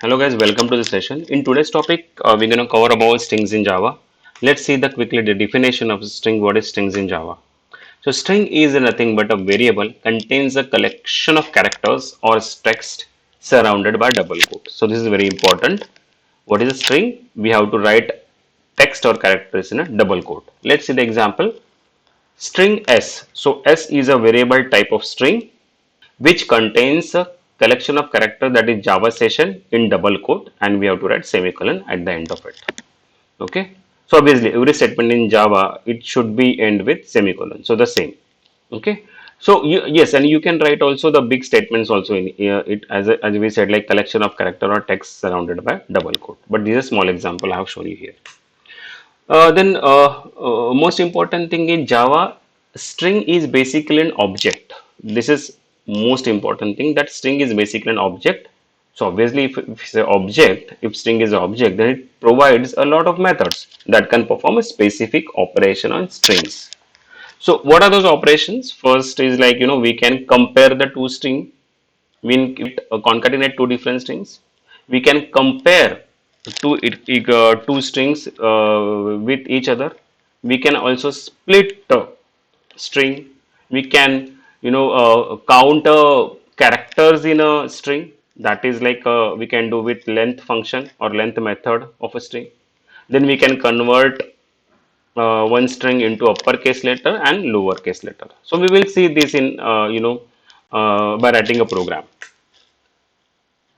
Hello guys, welcome to the session. In today's topic, we're going to cover about strings in Java. Let's see the definition of a string. What is strings in Java? So string is nothing but a variable contains a collection of characters or text surrounded by double quote. So this is very important. What is a string? We have to write text or characters in a double quote. Let's see the example. String S. So S is a variable type of string which contains a collection of character that is JavaSession in double quote, and we have to write semicolon at the end of it. Okay. So obviously every statement in Java it should be end with semicolon. So the same. Okay. So yes, and you can write also the big statements also in it as we said, like collection of character or text surrounded by double quote. But this is a small example I have shown you here. Most important thing in Java, string is basically an object. This is most important thing, that string is basically an object. So obviously, if it's an object, if string is an object, then it provides a lot of methods that can perform a specific operation on strings. So what are those operations? First is like we can compare the two string. We can concatenate two different strings. We can compare two strings with each other. We can also split string. We can count characters in a string. That is like we can do with length function or length method of a string. Then we can convert one string into uppercase letter and lowercase letter. So we will see this in by writing a program.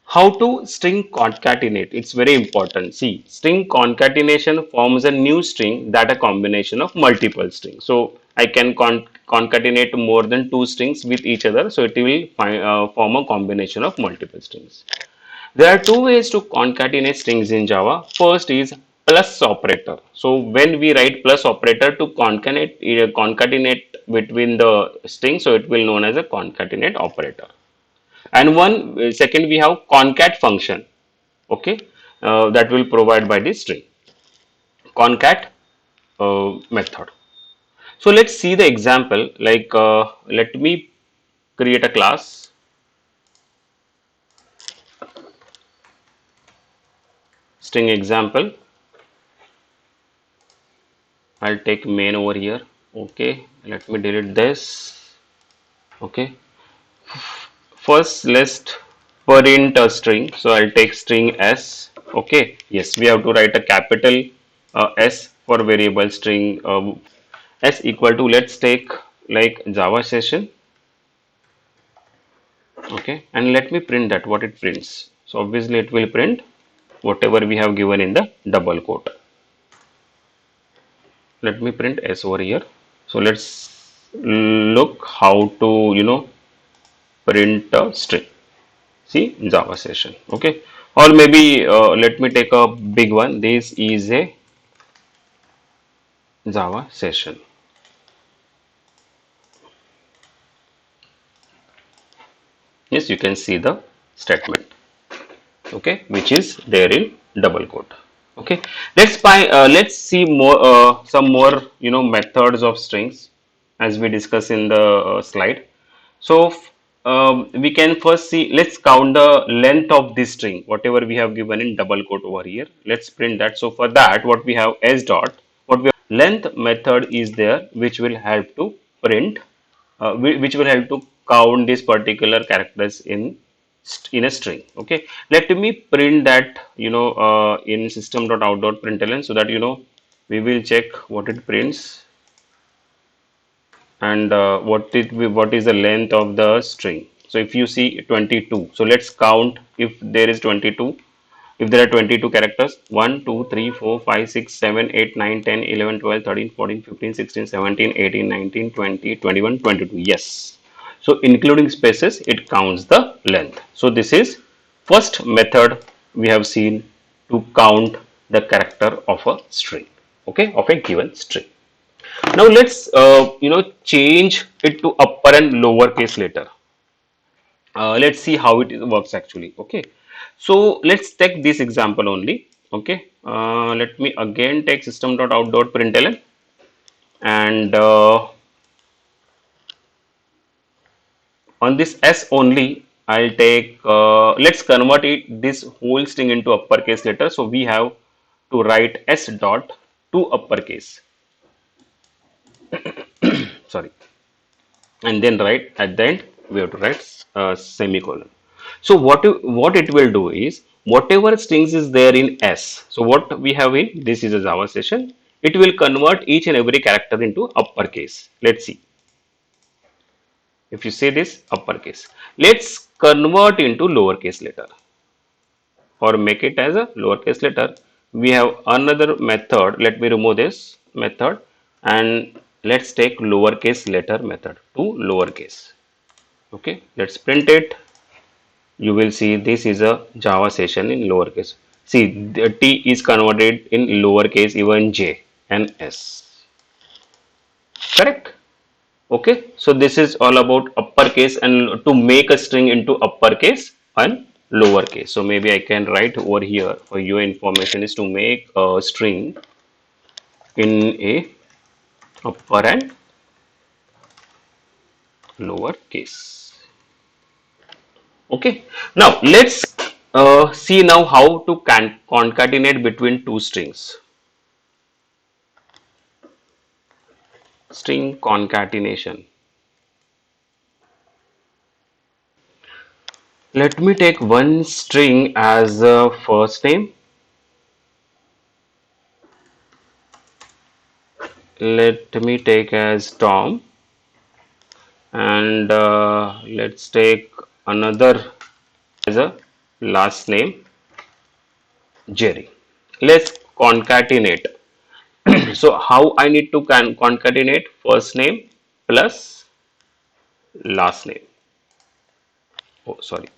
How to string concatenate? It's very important. See, string concatenation forms a new string that a combination of multiple strings. So I can concatenate more than two strings with each other. So it will form a combination of multiple strings. There are two ways to concatenate strings in Java. First is plus operator. So when we write plus operator to concatenate between the strings, so it will known as a concatenate operator. And second, we have concat function. Okay, that will provide by this string concat method. So let's see the example. Like let me create a class string example. I'll take main over here. Okay, let me delete this. Okay, first let's print a string. So I'll take string s. Okay, yes, we have to write a capital S for variable string s equal to, let's take like Java session. Okay, and let me print that what it prints. So obviously it will print whatever we have given in the double quote. Let me print s over here. So let's look how to print a string. See, Java session. Okay, or maybe let me take a big one. This is a Java session. Yes, you can see the statement, okay, which is there in double quote. Okay, let's see more some more methods of strings as we discuss in the slide. So we can first see, let's count the length of this string whatever we have given in double quote over here. Let's print that. So for that, what we have s dot, what we have length method is there, which will help to print which will help to count these particular characters in a string. Okay, let me print that in system.out.println, so that we will check what it prints, and what is the length of the string. So if you see 22, so let's count if there is 22. If there are 22 characters, 1 2 3 4 5 6 7 8 9 10 11 12 13 14 15 16 17 18 19 20 21 22. Yes, so including spaces it counts the length. So this is first method we have seen to count the character of a string, okay, of a given string. Now let's change it to upper and lower case later. Let's see how it works actually. Okay, so let's take this example only. Okay, let me again take system.out.println, and on this s only I'll take, let's convert this whole string into uppercase letter. So we have to write s dot to uppercase, sorry, and then write at the end, we have to write semicolon. So what it will do is whatever strings is there in s. So what we have in this is a Java session. It will convert each and every character into uppercase. Let's see. If you say this uppercase, let's convert into lowercase letter or make it as a lowercase letter. We have another method. Let me remove this method and let's take lowercase letter method to lowercase. Okay, let's print it. You will see this is a Java session in lowercase. See, the T is converted in lowercase, even J and S. Correct? Okay, so this is all about uppercase and to make a string into uppercase and lowercase. So maybe I can write over here for your information is to make a string in a upper and lowercase. Okay, now let's see now how to concatenate between two strings. String concatenation. Let me take one string as a first name. Let me take as Tom, and let's take another as a last name Jerry. Let's concatenate. So how I need to concatenate first name plus last name. Oh, sorry.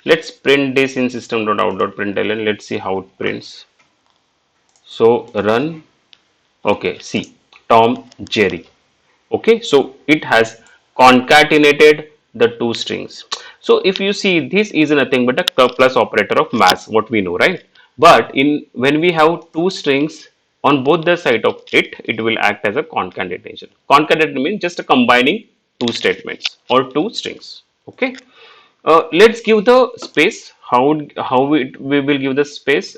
Let's print this in system.out.println. Let's see how it prints. So run. Okay, see Tom, Jerry. Okay, so it has concatenated the two strings. So if you see, this is nothing but a plus operator of mass, what we know, right? But in when we have two strings on both the side of it, it will act as a concatenation. Concatenate means just a combining two statements or two strings. Okay, let's give the space. We will give the space,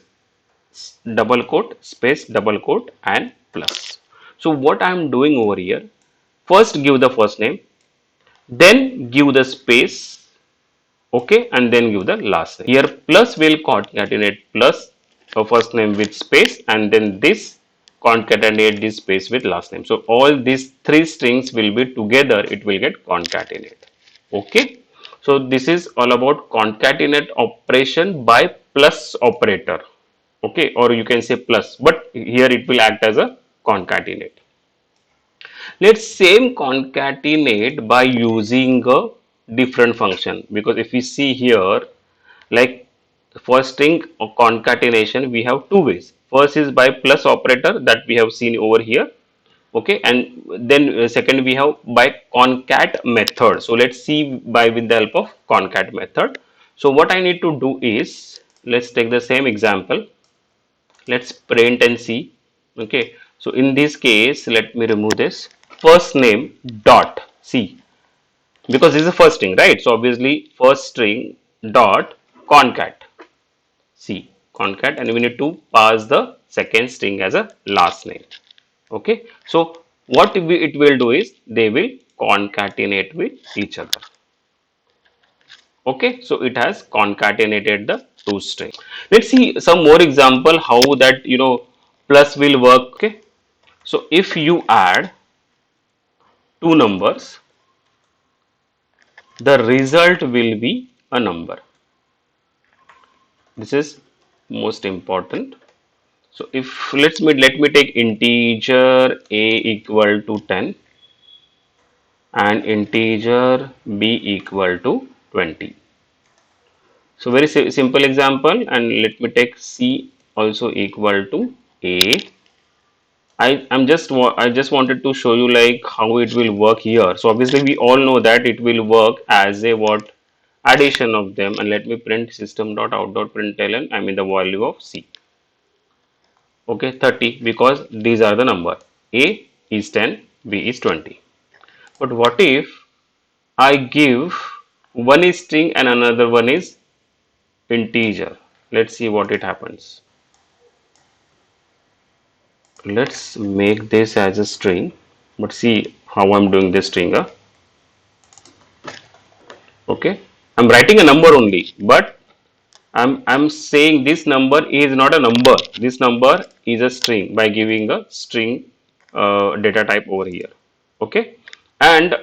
double quote, space, double quote, and plus. So what I am doing over here, first give the first name, then give the space, okay, and then give the last name. Here plus will concatenate plus first name with space, and then this concatenate this space with last name. So all these three strings will be together, it will get concatenate. Okay, so this is all about concatenate operation by plus operator. Okay, or you can say plus, but here it will act as a concatenate. Let's same concatenate by using a different function, because if we see here, like first string of concatenation, we have two ways. First is by plus operator that we have seen over here. Okay, and then second we have by concat method. So let's see by with the help of concat method. So what I need to do is, let's take the same example. Let's print and see. Okay, so in this case, let me remove this first name dot c, because this is the first string, right? So obviously first string dot concat c, concat, and we need to pass the second string as a last name. Okay, so what it will do is they will concatenate with each other. Okay, so it has concatenated the two strings. Let's see some more example how that plus will work. Okay, so if you add two numbers, the result will be a number. This is most important. So if let me take integer a equal to 10 and integer b equal to 20. So very simple example, and let me take c also equal to a. I just wanted to show you like how it will work here. So obviously we all know that it will work as a what, addition of them. And let me print system.out.println, I mean the value of c. Okay, 30, because these are the number. A is 10, B is 20. But what if I give one is string and another one is integer. Let's see what it happens. Let's make this as a string, but see how I'm doing this string. Okay, I'm writing a number only, but I'm saying this number is not a number. This number is a string by giving a string data type over here. Okay, and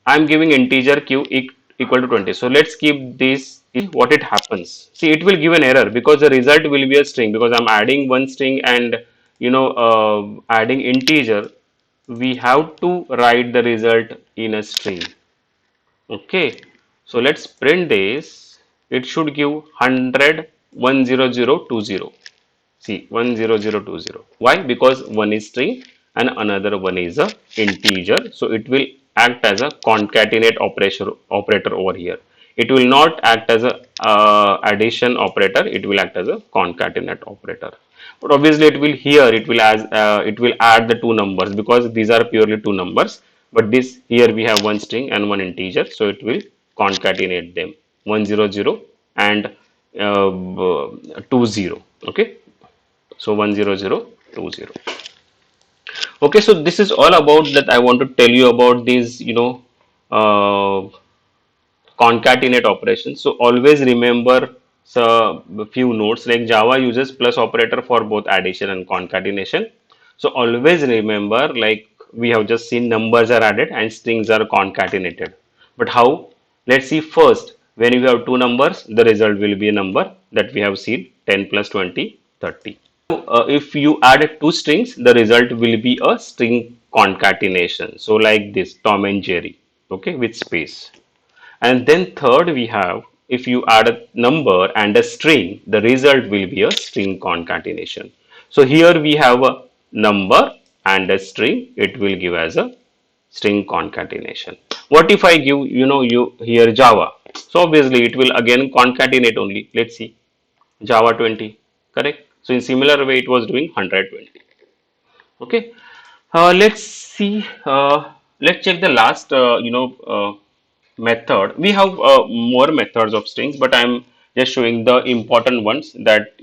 I'm giving integer q equal to 20. So let's keep this. What it happens? See, it will give an error because the result will be a string because I'm adding one string and adding integer. We have to write the result in a string. Okay, so let's print this. It should give 100 10020. See, 10020. Why? Because one is string and another one is a integer. So it will act as a concatenate operator over here. It will not act as a addition operator. It will act as a concatenate operator. But obviously, it will add the two numbers because these are purely two numbers. But this here we have one string and one integer, so it will concatenate them 100 and 20. Okay, so 10020. Okay, so this is all about that. I want to tell you about these uh, concatenate operations. So always remember a few notes like Java uses plus operator for both addition and concatenation. So always remember, like we have just seen, numbers are added and strings are concatenated. But how? Let's see first. When you have two numbers, the result will be a number that we have seen 10 plus 20, 30. If you add two strings, the result will be a string concatenation. So like this, Tom and Jerry, okay, with space. And then third we have, if you add a number and a string, the result will be a string concatenation. So here we have a number and a string, it will give as a string concatenation. What if I give, you here Java? So obviously it will again concatenate only. Let's see, Java 20, correct? So in similar way it was doing 120. Okay, let's see. Let's check the last, method. We have more methods of strings, but I'm just showing the important ones that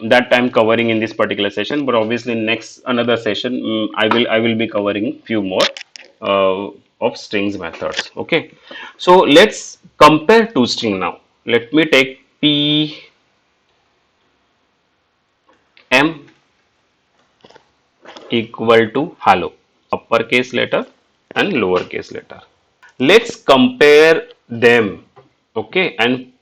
that I'm covering in this particular session. But obviously, next another session, I will be covering few more uh, of strings methods. Okay, so let's compare two string now. Let me take p m equal to hello, uppercase letter and lowercase letter. Let's compare them, okay, and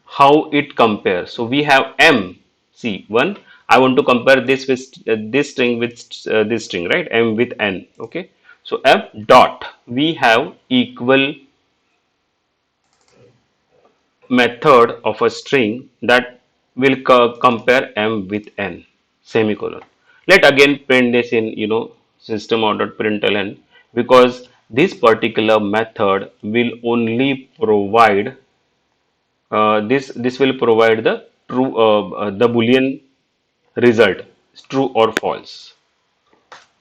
how it compares. So we have m. See, one, I want to compare this with this string with this string, right? M with n. Okay, so m dot, we have equal method of a string that will compare m with n, semicolon. Let again print this in system.out.println, because this particular method will only provide this will provide the true the boolean result, true or false.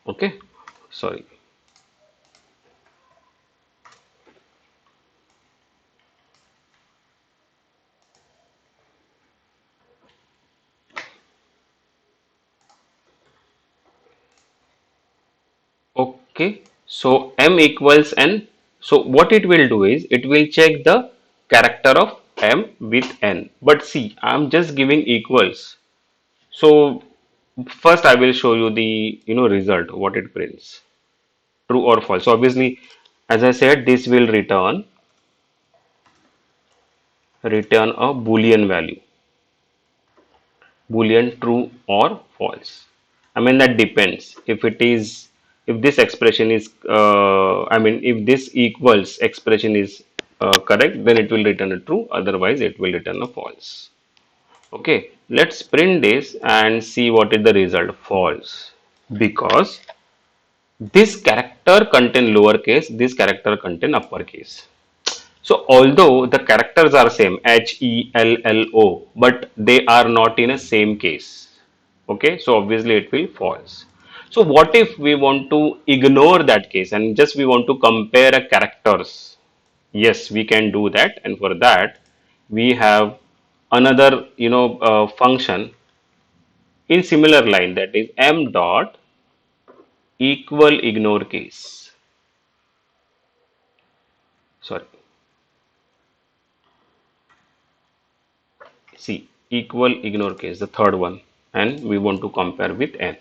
Okay, sorry. Okay, so m equals n. So what it will do is it will check the character of m with n. But see, I'm just giving equals. So first I will show you the result, what it prints, true or false. So obviously, as I said, this will return a boolean value, boolean true or false. I mean, that depends. If this expression is I mean, if this equals expression is correct, then it will return a true, otherwise it will return a false. Okay, let's print this and see what is the result, false, because this character contain lowercase, this character contain uppercase. So although the characters are same, HELLO, but they are not in a same case. Okay, so obviously it will false. So what if we want to ignore that case and just we want to compare a characters? Yes, we can do that, and for that we have another function in similar line, that is m dot equal ignore case. Sorry, see, equal ignore case, the third one, and we want to compare with n.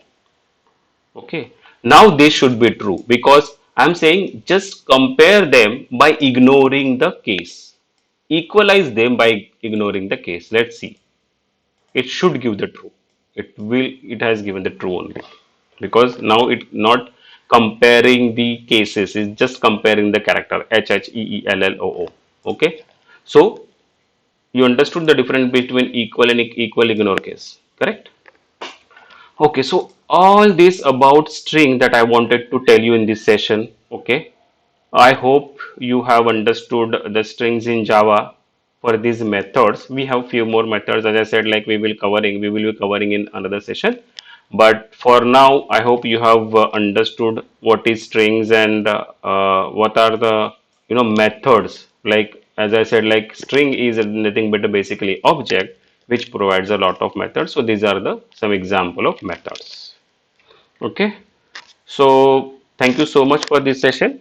Okay, now this should be true because I'm saying just compare them by ignoring the case. Equalize them by ignoring the case. Let's see. It should give the true. It has given the true only. Because now it not comparing the cases, it's just comparing the character HHEELLOO. Okay. So you understood the difference between equal and equal ignore case, correct? Okay, so all this about string that I wanted to tell you in this session. Okay, I hope you have understood the strings in Java. For these methods, we have few more methods. As I said, like we will be covering in another session. But for now, I hope you have understood what is strings and what are the methods. Like as I said, like string is nothing but a basically object which provides a lot of methods. So these are the some example of methods. Okay. So thank you so much for this session.